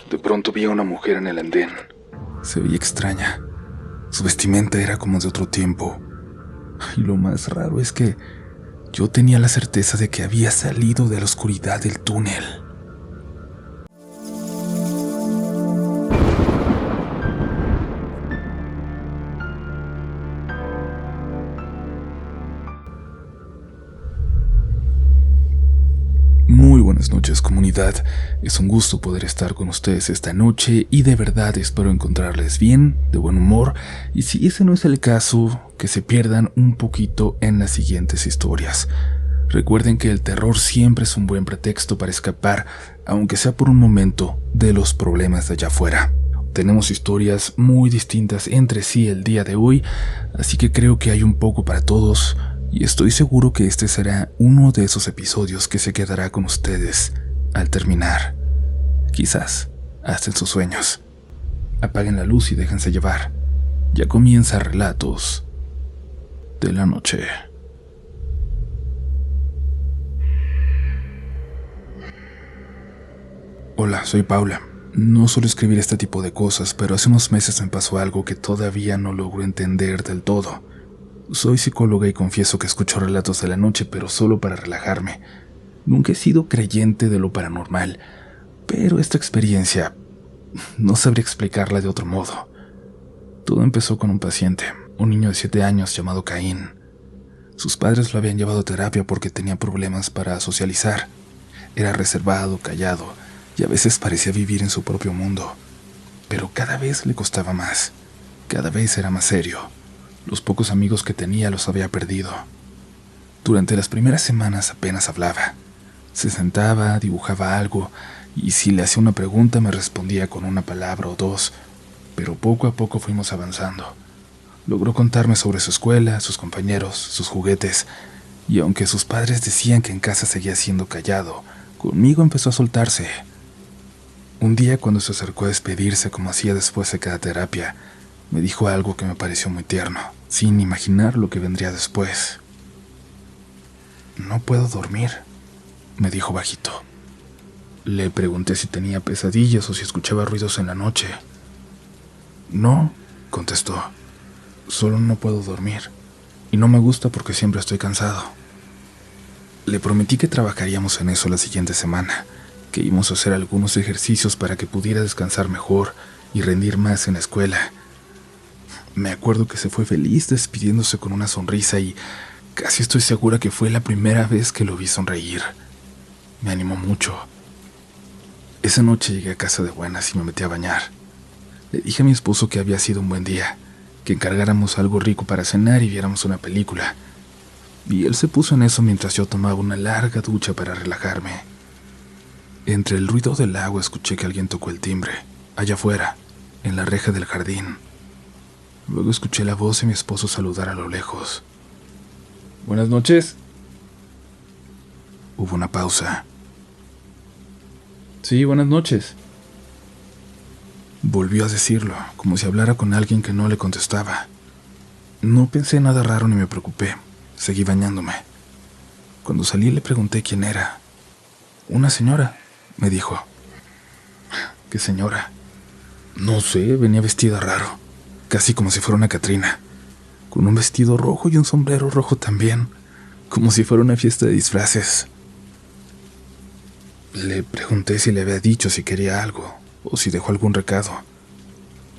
De pronto vi a una mujer en el andén. Se veía extraña. Su vestimenta era como de otro tiempo. Y lo más raro es que yo tenía la certeza de que había salido de la oscuridad del túnel. Muy buenas noches, comunidad. Es un gusto poder estar con ustedes esta noche y de verdad espero encontrarles bien, de buen humor, y si ese no es el caso, que se pierdan un poquito en las siguientes historias. Recuerden que el terror siempre es un buen pretexto para escapar, aunque sea por un momento, de los problemas de allá afuera. Tenemos historias muy distintas entre sí el día de hoy, así que creo que hay un poco para todos. Y estoy seguro que este será uno de esos episodios que se quedará con ustedes al terminar. Quizás hasta en sus sueños. Apaguen la luz y déjense llevar. Ya comienza Relatos de la Noche. Hola, soy Paula. No suelo escribir este tipo de cosas, pero hace unos meses me pasó algo que todavía no logro entender del todo. Soy psicóloga y confieso que escucho relatos de la noche, pero solo para relajarme. Nunca he sido creyente de lo paranormal, pero esta experiencia no sabría explicarla de otro modo. Todo empezó con un paciente, un niño de 7 años llamado Caín. Sus padres lo habían llevado a terapia porque tenía problemas para socializar. Era reservado, callado, y a veces parecía vivir en su propio mundo. Pero cada vez le costaba más, cada vez era más serio. Los pocos amigos que tenía los había perdido. Durante las primeras semanas apenas hablaba. Se sentaba, dibujaba algo, y si le hacía una pregunta me respondía con una palabra o dos, pero poco a poco fuimos avanzando. Logró contarme sobre su escuela, sus compañeros, sus juguetes, y aunque sus padres decían que en casa seguía siendo callado, conmigo empezó a soltarse. Un día, cuando se acercó a despedirse como hacía después de cada terapia, me dijo algo que me pareció muy tierno, sin imaginar lo que vendría después. «No puedo dormir», me dijo bajito. Le pregunté si tenía pesadillas o si escuchaba ruidos en la noche. «No», contestó, «solo no puedo dormir, y no me gusta porque siempre estoy cansado». Le prometí que trabajaríamos en eso la siguiente semana, que íbamos a hacer algunos ejercicios para que pudiera descansar mejor y rendir más en la escuela. Me acuerdo que se fue feliz despidiéndose con una sonrisa y casi estoy segura que fue la primera vez que lo vi sonreír. Me animó mucho. Esa noche llegué a casa de buenas y me metí a bañar. Le dije a mi esposo que había sido un buen día, que encargáramos algo rico para cenar y viéramos una película. Y él se puso en eso mientras yo tomaba una larga ducha para relajarme. Entre el ruido del agua escuché que alguien tocó el timbre, allá afuera, en la reja del jardín. Luego escuché la voz de mi esposo saludar a lo lejos. «Buenas noches». Hubo una pausa. «Sí, buenas noches». Volvió a decirlo, como si hablara con alguien que no le contestaba. No pensé nada raro ni me preocupé. Seguí bañándome. Cuando salí le pregunté quién era. «Una señora», me dijo. «¿Qué señora?» «No sé, venía vestida raro. Casi como si fuera una Catrina, con un vestido rojo y un sombrero rojo también, como si fuera una fiesta de disfraces». Le pregunté si le había dicho si quería algo, o si dejó algún recado,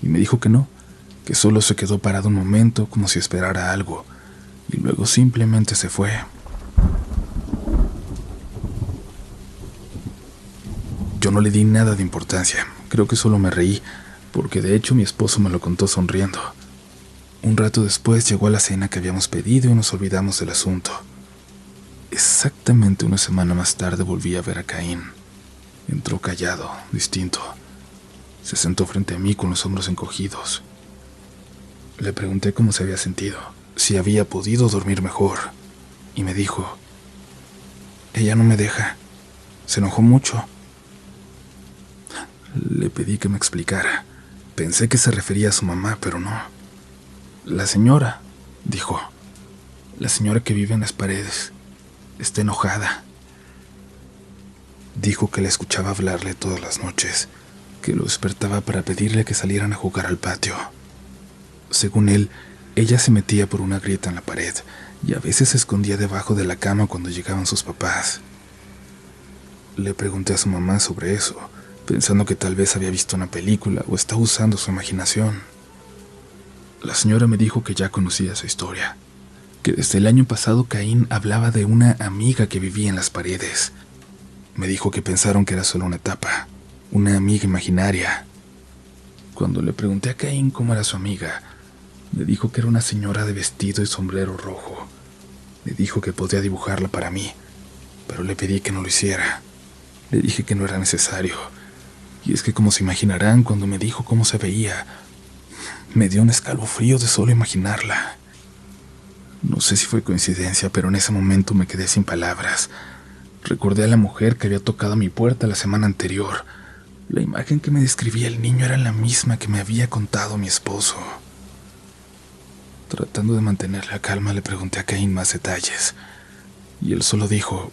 y me dijo que no, que solo se quedó parado un momento como si esperara algo, y luego simplemente se fue. Yo no le di nada de importancia, creo que solo me reí, porque de hecho mi esposo me lo contó sonriendo. Un rato después llegó a la cena que habíamos pedido y nos olvidamos del asunto. Exactamente una semana más tarde volví a ver a Caín. Entró callado, distinto. Se sentó frente a mí con los hombros encogidos. Le pregunté cómo se había sentido, si había podido dormir mejor, y me dijo: «Ella no me deja, se enojó mucho». Le pedí que me explicara. Pensé que se refería a su mamá, pero no. «La señora», dijo, «la señora que vive en las paredes, está enojada». Dijo que la escuchaba hablarle todas las noches, que lo despertaba para pedirle que salieran a jugar al patio. Según él, ella se metía por una grieta en la pared y a veces se escondía debajo de la cama cuando llegaban sus papás. Le pregunté a su mamá sobre eso, pensando que tal vez había visto una película o estaba usando su imaginación. La señora me dijo que ya conocía esa historia, que desde el año pasado Caín hablaba de una amiga que vivía en las paredes. Me dijo que pensaron que era solo una etapa, una amiga imaginaria. Cuando le pregunté a Caín cómo era su amiga, me dijo que era una señora de vestido y sombrero rojo. Me dijo que podía dibujarla para mí, pero le pedí que no lo hiciera. Le dije que no era necesario. Y es que, como se imaginarán, cuando me dijo cómo se veía, me dio un escalofrío de solo imaginarla. No sé si fue coincidencia, pero en ese momento me quedé sin palabras. Recordé a la mujer que había tocado a mi puerta la semana anterior. La imagen que me describía el niño era la misma que me había contado mi esposo. Tratando de mantener la calma, le pregunté a Caín más detalles, y él solo dijo: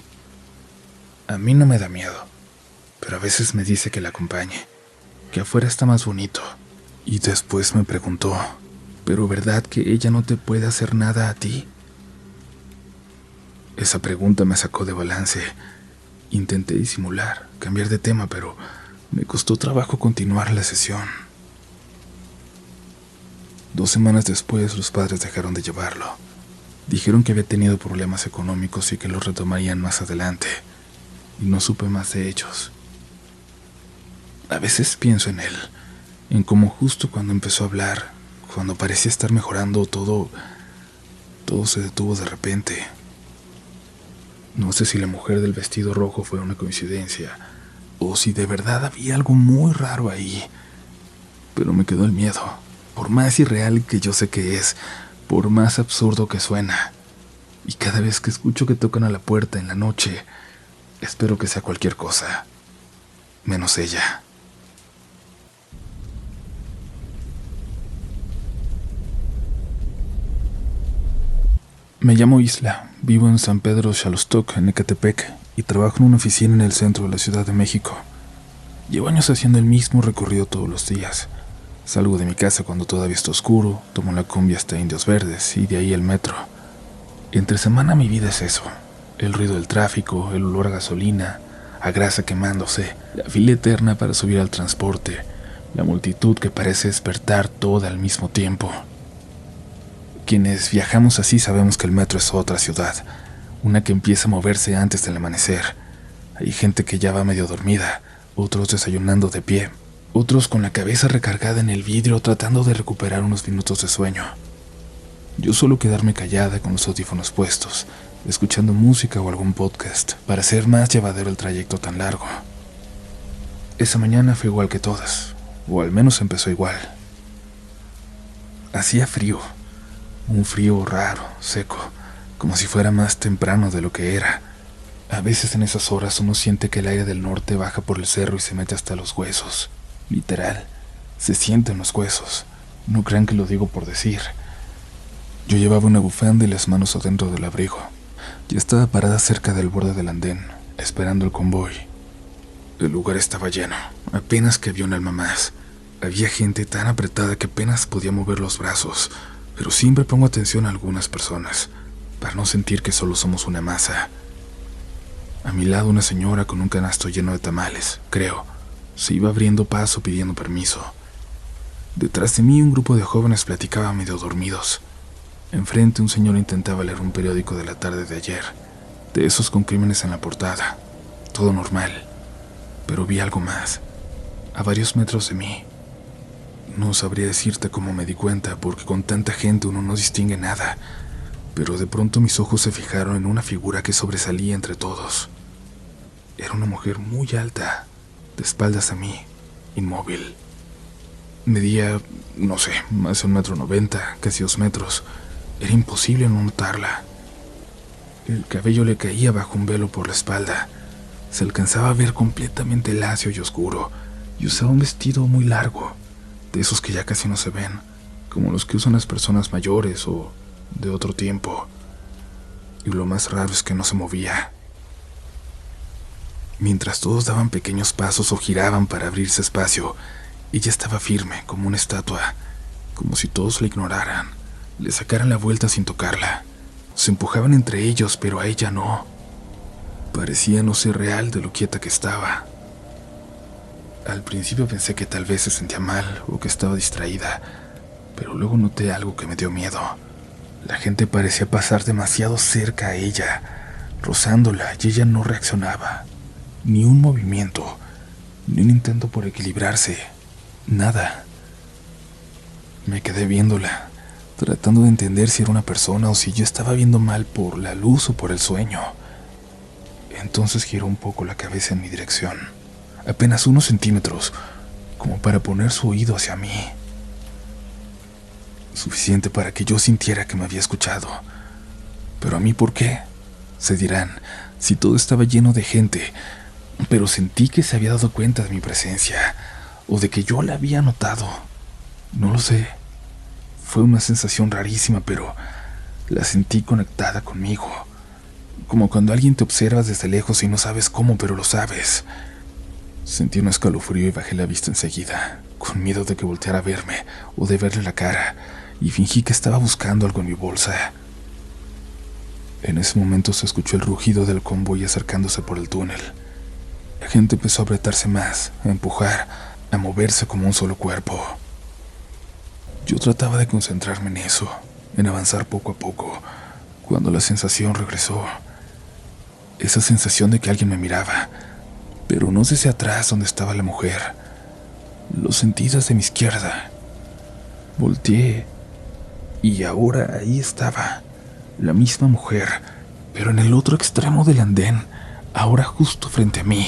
a mí no me da miedo, pero a veces me dice que la acompañe, que afuera está más bonito. Y después me preguntó: ¿pero verdad que ella no te puede hacer nada a ti? Esa pregunta me sacó de balance. Intenté disimular, cambiar de tema, pero me costó trabajo continuar la sesión. 2 semanas después, los padres dejaron de llevarlo. Dijeron que había tenido problemas económicos y que los retomarían más adelante, y no supe más de ellos. A veces pienso en él, en cómo justo cuando empezó a hablar, cuando parecía estar mejorando, todo se detuvo de repente. No sé si la mujer del vestido rojo fue una coincidencia, o si de verdad había algo muy raro ahí, pero me quedó el miedo. Por más irreal que yo sé que es, por más absurdo que suena. Y cada vez que escucho que tocan a la puerta en la noche, espero que sea cualquier cosa, menos ella. Me llamo Isla, vivo en San Pedro Xalostoc, en Ecatepec, y trabajo en una oficina en el centro de la Ciudad de México. Llevo años haciendo el mismo recorrido todos los días. Salgo de mi casa cuando todavía está oscuro, tomo la combi hasta Indios Verdes y de ahí el metro. Entre semana mi vida es eso: el ruido del tráfico, el olor a gasolina, a grasa quemándose, la fila eterna para subir al transporte, la multitud que parece despertar toda al mismo tiempo. Quienes viajamos así sabemos que el metro es otra ciudad, una que empieza a moverse antes del amanecer. Hay gente que ya va medio dormida, otros desayunando de pie, otros con la cabeza recargada en el vidrio tratando de recuperar unos minutos de sueño. Yo suelo quedarme callada con los audífonos puestos, escuchando música o algún podcast para hacer más llevadero el trayecto tan largo. Esa mañana fue igual que todas, o al menos empezó igual. Hacía frío, un frío raro, seco, como si fuera más temprano de lo que era. A veces en esas horas uno siente que el aire del norte baja por el cerro y se mete hasta los huesos. Literal, se siente en los huesos. No crean que lo digo por decir. Yo llevaba una bufanda y las manos adentro del abrigo. Ya estaba parada cerca del borde del andén, esperando el convoy. El lugar estaba lleno, apenas cabía un alma más. Había gente tan apretada que apenas podía mover los brazos, pero siempre pongo atención a algunas personas, para no sentir que solo somos una masa. A mi lado una señora con un canasto lleno de tamales, creo. Se iba abriendo paso pidiendo permiso. Detrás de mí un grupo de jóvenes platicaba medio dormidos. Enfrente un señor intentaba leer un periódico de la tarde de ayer, de esos con crímenes en la portada. Todo normal, pero vi algo más, a varios metros de mí. No sabría decirte cómo me di cuenta, porque con tanta gente uno no distingue nada, pero de pronto mis ojos se fijaron en una figura que sobresalía entre todos. Era una mujer muy alta, de espaldas a mí, inmóvil. Medía, no sé, más de 1,90 m, casi 2 metros. Era imposible no notarla. El cabello le caía bajo un velo por la espalda. Se alcanzaba a ver completamente lacio y oscuro, y usaba un vestido muy largo, de esos que ya casi no se ven, como los que usan las personas mayores o de otro tiempo. Y lo más raro es que no se movía. Mientras todos daban pequeños pasos o giraban para abrirse espacio, ella estaba firme como una estatua, como si todos la ignoraran, le sacaran la vuelta sin tocarla. Se empujaban entre ellos, pero a ella no. Parecía no ser real de lo quieta que estaba. Al principio pensé que tal vez se sentía mal o que estaba distraída, pero luego noté algo que me dio miedo. La gente parecía pasar demasiado cerca a ella, rozándola, y ella no reaccionaba. Ni un movimiento, ni un intento por equilibrarse, nada. Me quedé viéndola, tratando de entender si era una persona o si yo estaba viendo mal por la luz o por el sueño. Entonces giró un poco la cabeza en mi dirección, apenas unos centímetros, como para poner su oído hacia mí. Suficiente para que yo sintiera que me había escuchado. Pero a mí, ¿por qué? Se dirán, si todo estaba lleno de gente, pero sentí que se había dado cuenta de mi presencia, o de que yo la había notado. No lo sé. Fue una sensación rarísima, pero la sentí conectada conmigo. Como cuando alguien te observa desde lejos y no sabes cómo, pero lo sabes. Sentí un escalofrío y bajé la vista enseguida, con miedo de que volteara a verme o de verle la cara, y fingí que estaba buscando algo en mi bolsa. En ese momento se escuchó el rugido del convoy acercándose por el túnel. La gente empezó a apretarse más, a empujar, a moverse como un solo cuerpo. Yo trataba de concentrarme en eso, en avanzar poco a poco, cuando la sensación regresó. Esa sensación de que alguien me miraba, pero no desde atrás donde estaba la mujer. Lo sentí desde mi izquierda. Volteé, y ahora ahí estaba, la misma mujer, pero en el otro extremo del andén, ahora justo frente a mí.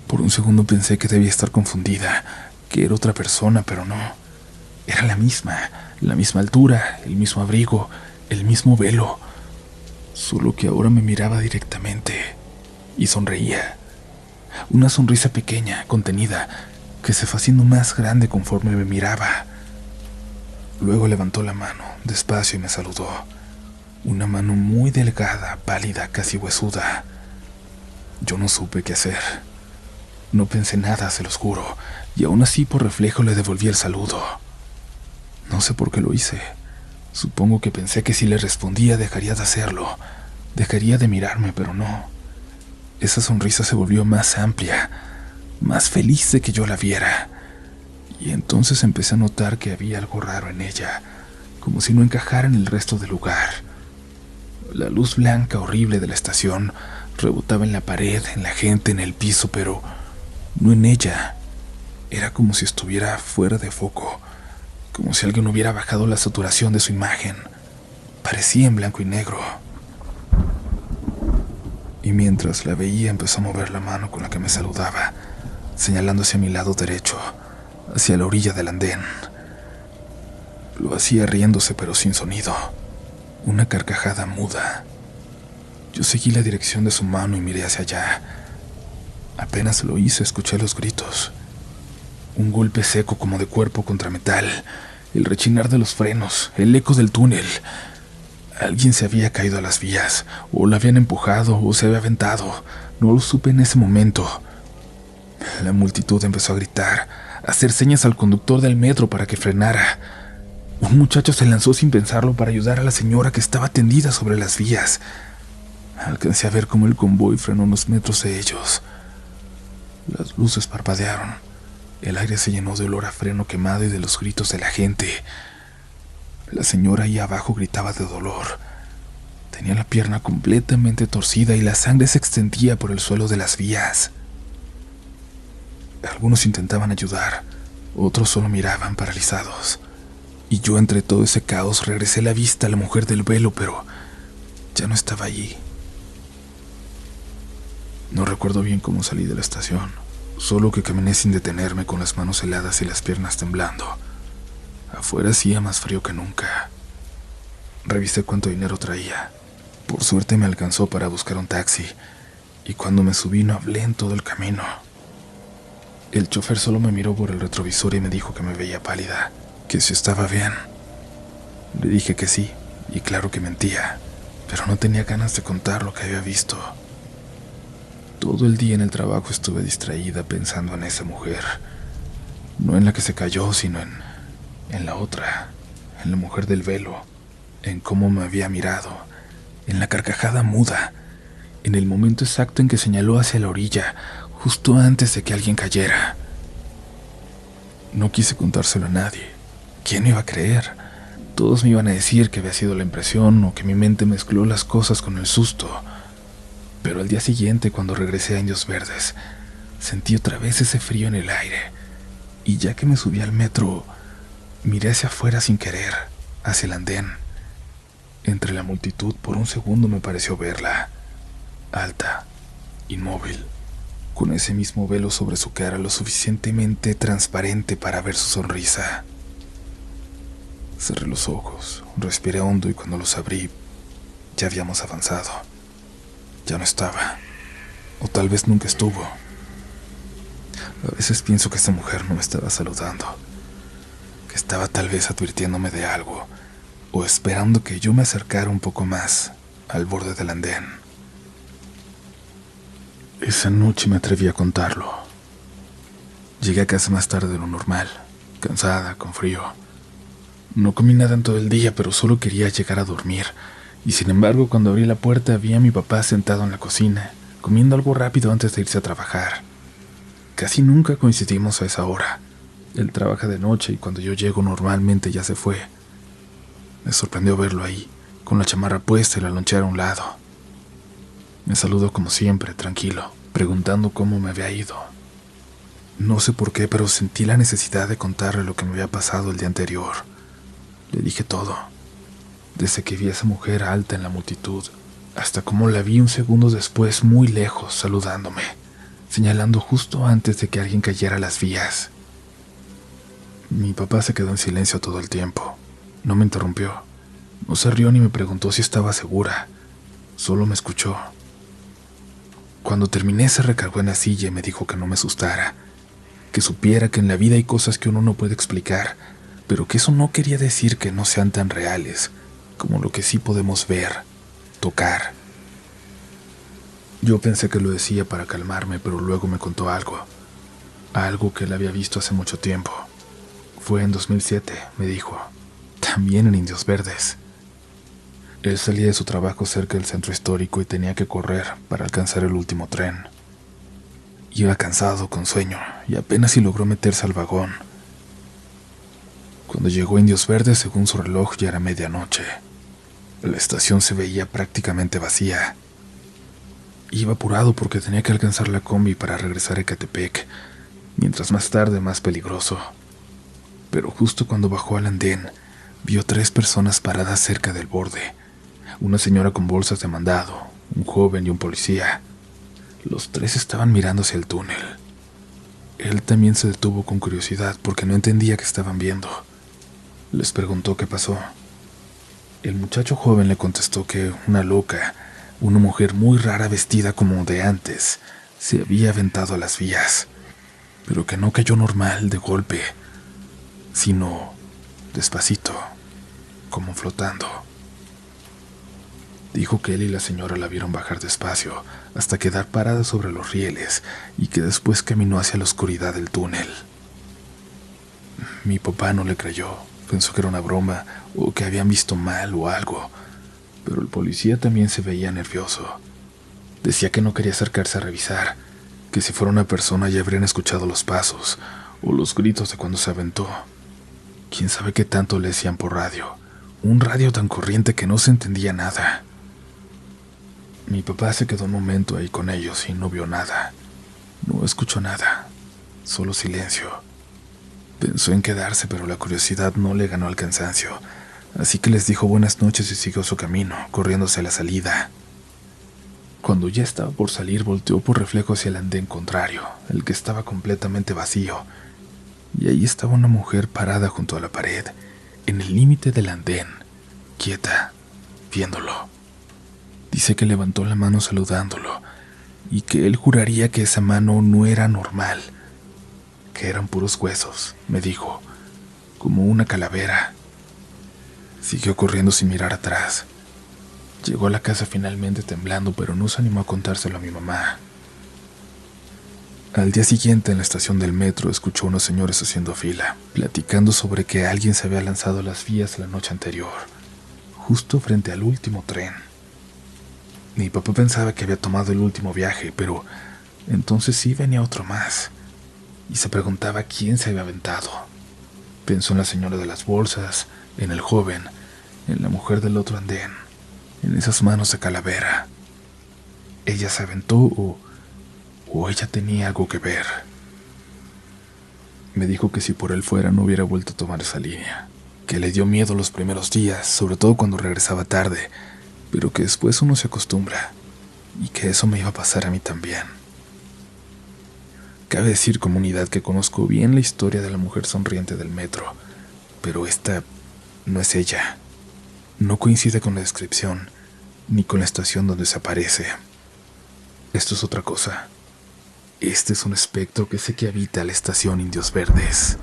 Por un segundo pensé que debía estar confundida, que era otra persona, pero no. Era la misma altura, el mismo abrigo, el mismo velo, solo que ahora me miraba directamente y sonreía. Una sonrisa pequeña, contenida, que se fue haciendo más grande conforme me miraba. Luego levantó la mano, despacio, y me saludó. Una mano muy delgada, pálida, casi huesuda. Yo no supe qué hacer. No pensé nada, se los juro, y aún así por reflejo le devolví el saludo. No sé por qué lo hice. Supongo que pensé que si le respondía dejaría de hacerlo, dejaría de mirarme, pero no. Esa sonrisa se volvió más amplia, más feliz de que yo la viera, y entonces empecé a notar que había algo raro en ella, como si no encajara en el resto del lugar. La luz blanca horrible de la estación rebotaba en la pared, en la gente, en el piso, pero no en ella. Era como si estuviera fuera de foco, como si alguien hubiera bajado la saturación de su imagen. Parecía en blanco y negro. Y mientras la veía empezó a mover la mano con la que me saludaba, señalando hacia mi lado derecho, hacia la orilla del andén. Lo hacía riéndose pero sin sonido, una carcajada muda. Yo seguí la dirección de su mano y miré hacia allá. Apenas lo hice, escuché los gritos. Un golpe seco como de cuerpo contra metal, el rechinar de los frenos, el eco del túnel. Alguien se había caído a las vías, o la habían empujado, o se había aventado. No lo supe en ese momento. La multitud empezó a gritar, a hacer señas al conductor del metro para que frenara. Un muchacho se lanzó sin pensarlo para ayudar a la señora que estaba tendida sobre las vías. Alcancé a ver cómo el convoy frenó unos metros de ellos. Las luces parpadearon. El aire se llenó de olor a freno quemado y de los gritos de la gente. La señora ahí abajo gritaba de dolor. Tenía la pierna completamente torcida y la sangre se extendía por el suelo de las vías. Algunos intentaban ayudar, otros solo miraban paralizados. Y yo entre todo ese caos regresé la vista a la mujer del velo, pero ya no estaba allí. No recuerdo bien cómo salí de la estación, solo que caminé sin detenerme con las manos heladas y las piernas temblando. Afuera hacía más frío que nunca. Revisé cuánto dinero traía. Por suerte me alcanzó para buscar un taxi, y cuando me subí no hablé en todo el camino. El chofer solo me miró por el retrovisor y me dijo que me veía pálida, que si estaba bien. Le dije que sí, y claro que mentía, pero no tenía ganas de contar lo que había visto. Todo el día en el trabajo estuve distraída pensando en esa mujer. No en la que se cayó, sino en la otra, en la mujer del velo, en cómo me había mirado, en la carcajada muda, en el momento exacto en que señaló hacia la orilla, justo antes de que alguien cayera. No quise contárselo a nadie. ¿Quién me iba a creer? Todos me iban a decir que había sido la impresión o que mi mente mezcló las cosas con el susto. Pero al día siguiente, cuando regresé a Indios Verdes, sentí otra vez ese frío en el aire. Y ya que me subí al metro, miré hacia afuera sin querer, hacia el andén. Entre la multitud, por un segundo me pareció verla, alta, inmóvil, con ese mismo velo sobre su cara lo suficientemente transparente para ver su sonrisa. Cerré los ojos, respiré hondo y cuando los abrí, ya habíamos avanzado. Ya no estaba, o tal vez nunca estuvo. A veces pienso que esta mujer no me estaba saludando, que estaba tal vez advirtiéndome de algo, o esperando que yo me acercara un poco más al borde del andén. Esa noche me atreví a contarlo. Llegué a casa más tarde de lo normal, cansada, con frío. No comí nada en todo el día, pero solo quería llegar a dormir. Y sin embargo, cuando abrí la puerta vi a mi papá sentado en la cocina, comiendo algo rápido antes de irse a trabajar. Casi nunca coincidimos a esa hora. Él trabaja de noche y cuando yo llego normalmente ya se fue. Me sorprendió verlo ahí, con la chamarra puesta y la lonchera a un lado. Me saludó como siempre, tranquilo, preguntando cómo me había ido. No sé por qué, pero sentí la necesidad de contarle lo que me había pasado el día anterior. Le dije todo, desde que vi a esa mujer alta en la multitud, hasta cómo la vi un segundo después muy lejos, saludándome, señalando justo antes de que alguien cayera a las vías. Mi papá se quedó en silencio todo el tiempo. No me interrumpió, no se rió ni me preguntó si estaba segura, solo me escuchó. Cuando terminé se recargó en la silla y me dijo que no me asustara, que supiera que en la vida hay cosas que uno no puede explicar, pero que eso no quería decir que no sean tan reales como lo que sí podemos ver, tocar. Yo pensé que lo decía para calmarme, pero luego me contó algo que él había visto hace mucho tiempo. Fue en 2007, me dijo, también en Indios Verdes. Él salía de su trabajo cerca del centro histórico y tenía que correr para alcanzar el último tren. Iba cansado, con sueño, y apenas si logró meterse al vagón. Cuando llegó a Indios Verdes, según su reloj, ya era medianoche. La estación se veía prácticamente vacía. Iba apurado porque tenía que alcanzar la combi para regresar a Ecatepec, mientras más tarde más peligroso. Pero justo cuando bajó al andén, vio 3 personas paradas cerca del borde. Una señora con bolsas de mandado, un joven y un policía. Los 3 estaban mirando hacia el túnel. Él también se detuvo con curiosidad porque no entendía qué estaban viendo. Les preguntó qué pasó. El muchacho joven le contestó que una loca, una mujer muy rara vestida como de antes, se había aventado a las vías, pero que no cayó normal de golpe, sino despacito, como flotando. Dijo que él y la señora la vieron bajar despacio hasta quedar parada sobre los rieles y que después caminó hacia la oscuridad del túnel. Mi papá no le creyó, pensó que era una broma o que habían visto mal o algo, pero el policía también se veía nervioso. Decía que no quería acercarse a revisar, que si fuera una persona ya habrían escuchado los pasos o los gritos de cuando se aventó. Quién sabe qué tanto le decían por radio, un radio tan corriente que no se entendía nada. Mi papá se quedó un momento ahí con ellos y no vio nada, no escuchó nada, solo silencio. Pensó en quedarse, pero la curiosidad no le ganó al cansancio, así que les dijo buenas noches y siguió su camino, corriéndose a la salida. Cuando ya estaba por salir, volteó por reflejo hacia el andén contrario, el que estaba completamente vacío, y ahí estaba una mujer parada junto a la pared, en el límite del andén, quieta, viéndolo. Dice que levantó la mano saludándolo, y que él juraría que esa mano no era normal, que eran puros huesos, me dijo, como una calavera. Siguió corriendo sin mirar atrás. Llegó a la casa finalmente temblando, pero no se animó a contárselo a mi mamá. Al día siguiente, en la estación del metro, escuchó a unos señores haciendo fila, platicando sobre que alguien se había lanzado a las vías la noche anterior, justo frente al último tren. Mi papá pensaba que había tomado el último viaje, pero entonces sí venía otro más, y se preguntaba quién se había aventado. Pensó en la señora de las bolsas, en el joven, en la mujer del otro andén, en esas manos de calavera. ¿Ella se aventó o ella tenía algo que ver? Me dijo que si por él fuera no hubiera vuelto a tomar esa línea, que le dio miedo los primeros días, sobre todo cuando regresaba tarde, pero que después uno se acostumbra, y que eso me iba a pasar a mí también. Cabe decir, comunidad, que conozco bien la historia de la mujer sonriente del metro, pero esta no es ella. No coincide con la descripción, ni con la estación donde se aparece. Esto es otra cosa. Este es un espectro que sé que habita la estación Indios Verdes.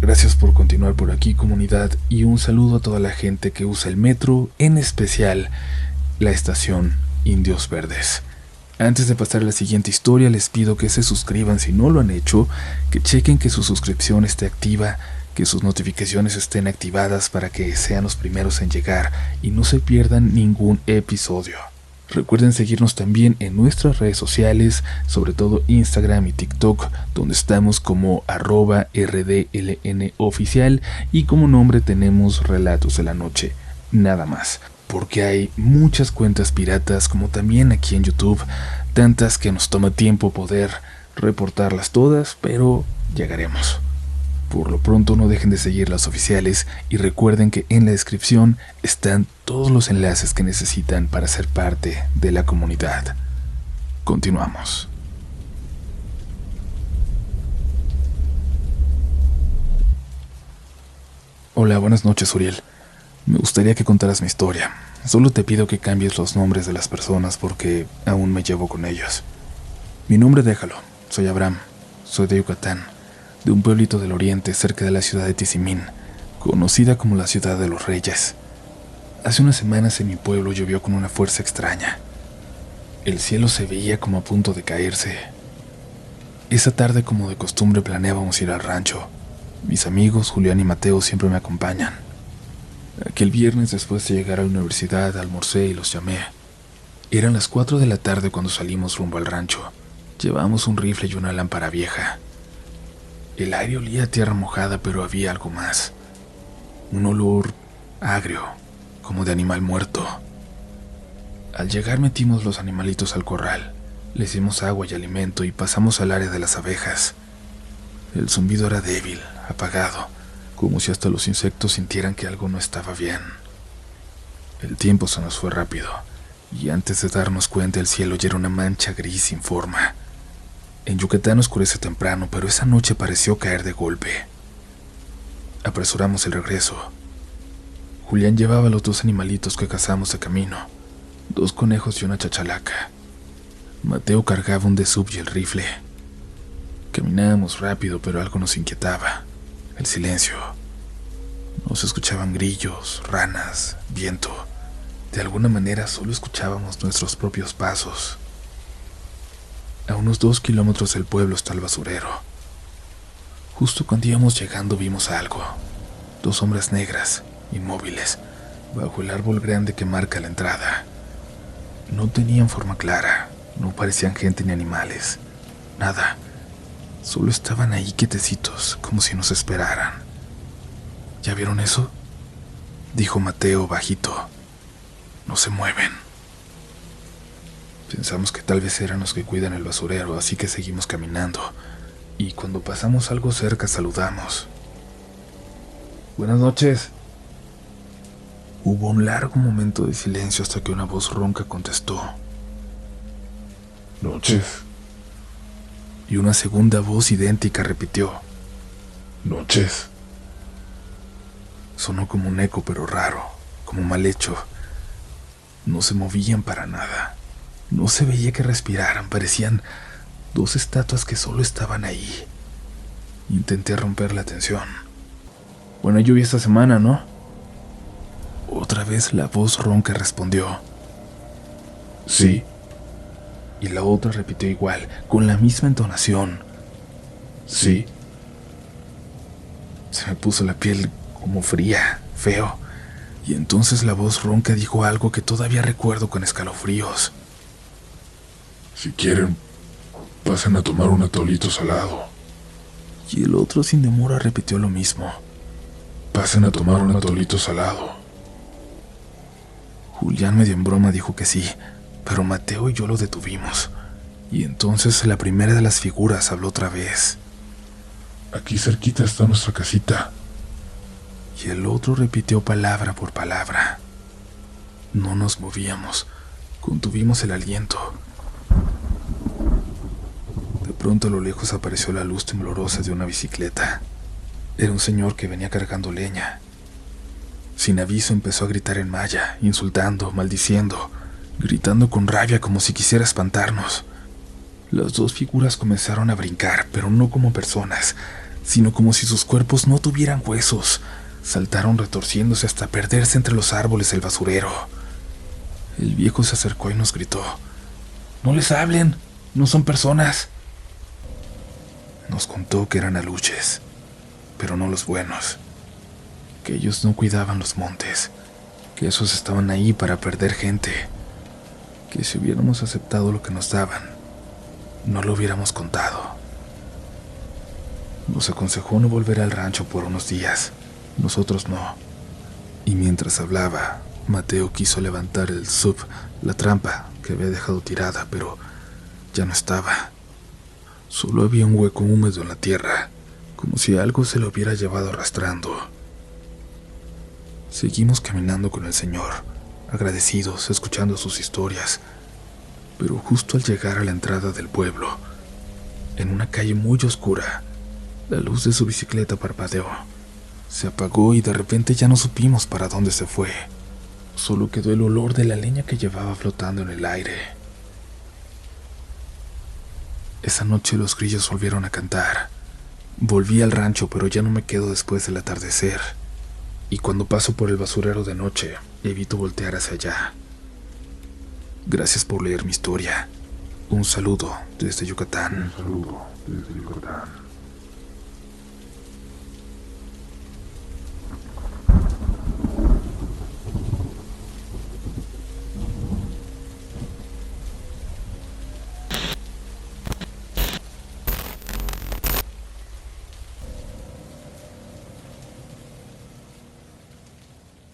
Gracias por continuar por aquí, comunidad, y un saludo a toda la gente que usa el metro, en especial la estación Indios Verdes. Antes de pasar a la siguiente historia, les pido que se suscriban si no lo han hecho, que chequen que su suscripción esté activa, que sus notificaciones estén activadas para que sean los primeros en llegar y no se pierdan ningún episodio. Recuerden seguirnos también en nuestras redes sociales, sobre todo Instagram y TikTok, donde estamos como @rdlnoficial y como nombre tenemos Relatos de la Noche, nada más, porque hay muchas cuentas piratas como también aquí en YouTube, tantas que nos toma tiempo poder reportarlas todas, pero llegaremos. Por lo pronto no dejen de seguir las oficiales y recuerden que en la descripción están todos los enlaces que necesitan para ser parte de la comunidad. Continuamos. Hola, buenas noches, Uriel. Me gustaría que contaras mi historia. Solo te pido que cambies los nombres de las personas porque aún me llevo con ellos. Mi nombre déjalo. Soy Abraham. Soy de Yucatán, de un pueblito del oriente cerca de la ciudad de Tizimín, conocida como la ciudad de los reyes. Hace unas semanas en mi pueblo llovió con una fuerza extraña. El cielo se veía como a punto de caerse. Esa tarde, como de costumbre, planeábamos ir al rancho. Mis amigos Julián y Mateo siempre me acompañan. Aquel viernes, después de llegar a la universidad, almorcé y los llamé. Eran las 4 de la tarde cuando salimos rumbo al rancho. Llevábamos un rifle y una lámpara vieja. El aire olía a tierra mojada, pero había algo más. Un olor agrio, como de animal muerto. Al llegar metimos los animalitos al corral, les dimos agua y alimento y pasamos al área de las abejas. El zumbido era débil, apagado, como si hasta los insectos sintieran que algo no estaba bien. El tiempo se nos fue rápido, y antes de darnos cuenta el cielo ya era una mancha gris sin forma. En Yucatán oscurece temprano, pero esa noche pareció caer de golpe. Apresuramos el regreso. Julián llevaba los 2 animalitos que cazamos de camino, 2 conejos y una chachalaca. Mateo cargaba un desub y el rifle. Caminábamos rápido, pero algo nos inquietaba: el silencio. No se escuchaban grillos, ranas, viento. De alguna manera solo escuchábamos nuestros propios pasos. A unos 2 kilómetros del pueblo está el basurero. Justo cuando íbamos llegando vimos algo: 2 sombras negras, inmóviles, bajo el árbol grande que marca la entrada. No tenían forma clara, no parecían gente ni animales, nada. Solo estaban ahí quietecitos, como si nos esperaran. ¿Ya vieron eso?, dijo Mateo bajito. No se mueven. Pensamos que tal vez eran los que cuidan el basurero, así que seguimos caminando, y cuando pasamos algo cerca saludamos. Buenas noches. Hubo un largo momento de silencio hasta que una voz ronca contestó: Noches. Y una segunda voz idéntica repitió: Noches. Sonó como un eco, pero raro, como mal hecho. No se movían para nada. No se veía que respiraran, parecían 2 estatuas que solo estaban ahí. Intenté romper la tensión. Buena lluvia esta semana, ¿no? Otra vez la voz ronca respondió: Sí. Y la otra repitió igual, con la misma entonación: Sí. Se me puso la piel como fría, feo. Y entonces la voz ronca dijo algo que todavía recuerdo con escalofríos. Si quieren, pasen a tomar un atolito salado. Y el otro sin demora repitió lo mismo: Pasen a tomar un atolito salado. Julián medio en broma dijo que sí, pero Mateo y yo lo detuvimos. Y entonces la primera de las figuras habló otra vez. Aquí cerquita está nuestra casita. Y el otro repitió palabra por palabra. No nos movíamos, contuvimos el aliento. De pronto a lo lejos apareció la luz temblorosa de una bicicleta. Era un señor que venía cargando leña. Sin aviso empezó a gritar en maya, insultando, maldiciendo, gritando con rabia como si quisiera espantarnos. Las dos figuras comenzaron a brincar, pero no como personas, sino como si sus cuerpos no tuvieran huesos. Saltaron retorciéndose hasta perderse entre los árboles del basurero. El viejo se acercó y nos gritó: «¡No les hablen! ¡No son personas!». Nos contó que eran aluches, pero no los buenos, que ellos no cuidaban los montes, que esos estaban ahí para perder gente, que si hubiéramos aceptado lo que nos daban, no lo hubiéramos contado. Nos aconsejó no volver al rancho por unos días, nosotros no. Y mientras hablaba, Mateo quiso levantar el sub, la trampa que había dejado tirada, pero ya no estaba. Solo había un hueco húmedo en la tierra, como si algo se lo hubiera llevado arrastrando. Seguimos caminando con el señor, agradecidos, escuchando sus historias, pero justo al llegar a la entrada del pueblo, en una calle muy oscura, la luz de su bicicleta parpadeó. Se apagó y de repente ya no supimos para dónde se fue. Solo quedó el olor de la leña que llevaba flotando en el aire. Esa noche los grillos volvieron a cantar. Volví al rancho, pero ya no me quedo después del atardecer. Y cuando paso por el basurero de noche, evito voltear hacia allá. Gracias por leer mi historia. Un saludo desde Yucatán. Un saludo desde Yucatán.